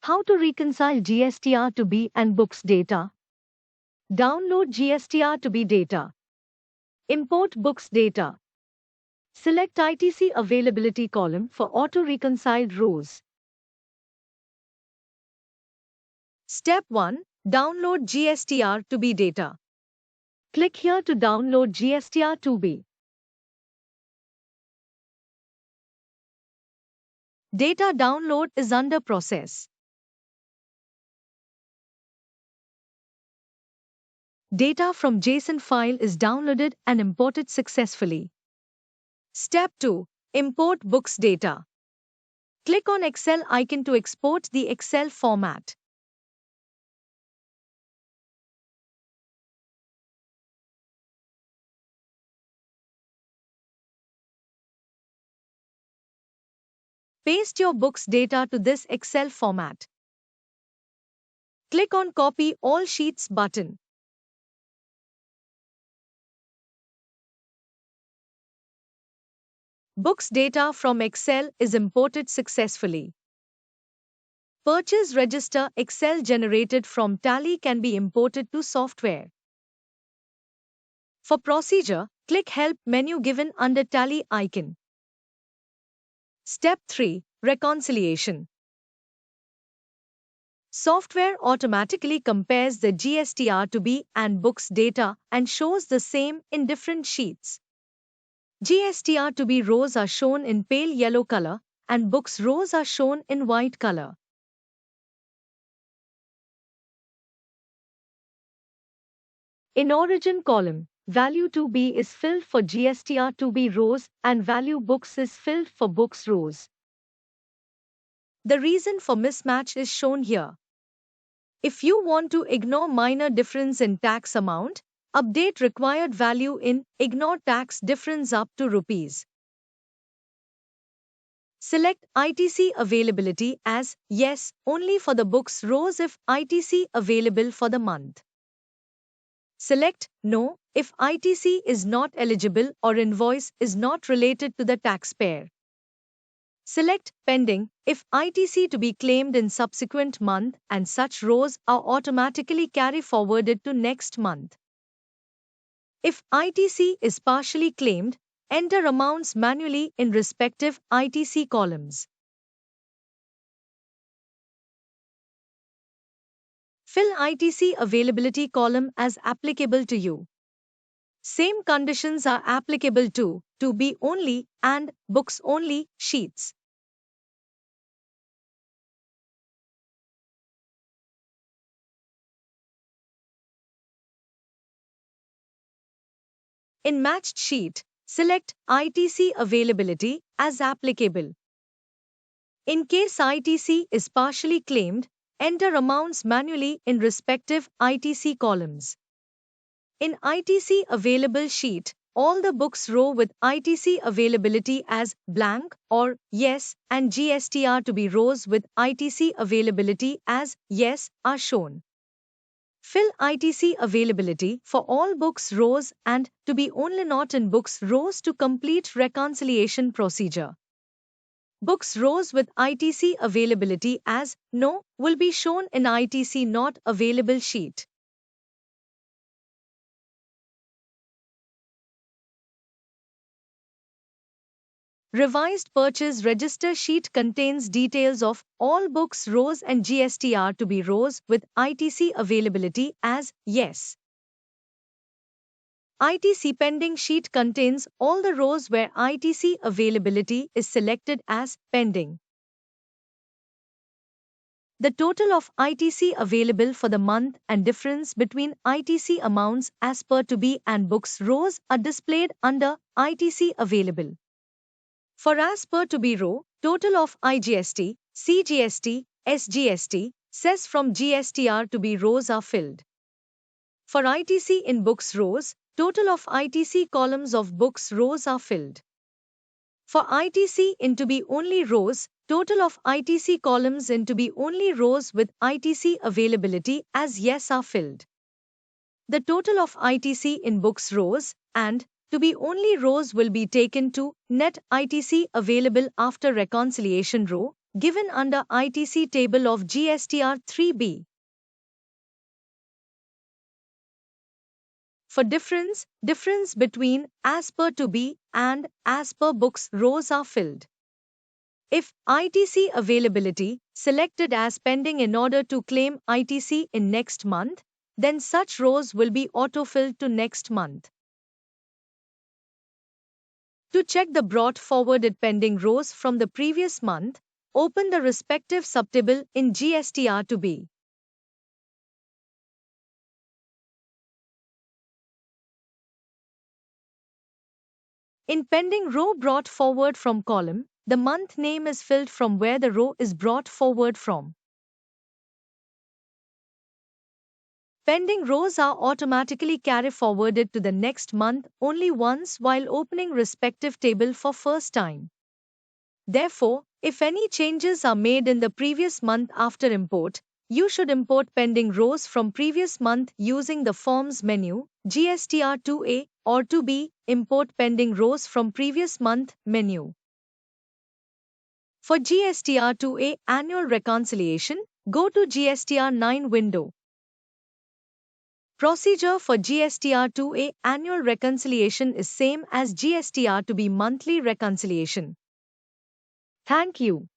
How to reconcile GSTR to B and books data. Download GSTR to B data. Import books data. Select ITC availability column for auto-reconciled rows. Step 1. Download GSTR to B data. Click here to download GSTR to B. Data download is under process. Data from JSON file is downloaded and imported successfully. Step 2. Import books data. Click on Excel icon to export the Excel format. Paste your books data to this Excel format. Click on Copy All Sheets button. Books data from Excel is imported successfully. Purchase register Excel generated from Tally can be imported to software. For procedure, click Help menu given under Tally icon. Step 3. Reconciliation. Software automatically compares the GSTR to B and books data and shows the same in different sheets. GSTR to B rows are shown in pale yellow color and books rows are shown in white color. In origin column, value 2B is filled for GSTR 2B rows and value books is filled for books rows. The reason for mismatch is shown here. If you want to ignore minor difference in tax amount, update required value in Ignore tax difference up to rupees. Select ITC availability as Yes only for the books rows if ITC available for the month. Select No if ITC is not eligible or invoice is not related to the taxpayer. Select Pending if ITC to be claimed in subsequent month and such rows are automatically carry forwarded to next month. If ITC is partially claimed, enter amounts manually in respective ITC columns. Fill ITC availability column as applicable to you. Same conditions are applicable to B only and books only sheets. In matched sheet, select ITC availability as applicable. In case ITC is partially claimed, enter amounts manually in respective ITC columns. In ITC available sheet, all the books row with ITC availability as blank or yes and GSTR to be rows with ITC availability as yes are shown. Fill ITC availability for all books rows and to be only not in books rows to complete reconciliation procedure. Books rows with ITC availability as No will be shown in ITC not available sheet. Revised purchase register sheet contains details of all books rows and GSTR to be rows with ITC availability as Yes. ITC pending sheet contains all the rows where ITC availability is selected as pending. The total of ITC available for the month and difference between ITC amounts as per to be and books rows are displayed under ITC available. For as per to be row, total of IGST, CGST, SGST, cess from GSTR to be rows are filled. For ITC in books rows, total of ITC columns of books rows are filled. For ITC in to be only rows, total of ITC columns in to be only rows with ITC availability as yes are filled. The total of ITC in books rows and to be only rows will be taken to net ITC available after reconciliation row given under ITC table of GSTR 3B. For difference between as per to be and as per books rows are filled. If ITC availability selected as pending in order to claim ITC in next month, then such rows will be autofilled to next month. To check the brought forwarded pending rows from the previous month, open the respective subtable in GSTR to be. In pending row brought forward from column, the month name is filled from where the row is brought forward from. Pending rows are automatically carry forwarded to the next month only once while opening respective table for first time. Therefore, if any changes are made in the previous month after import, you should import pending rows from previous month using the Forms menu, GSTR2A, or 2B, import pending rows from previous month menu. For GSTR2A annual reconciliation, go to GSTR9 window. Procedure for GSTR2A annual reconciliation is same as GSTR2B monthly reconciliation. Thank you.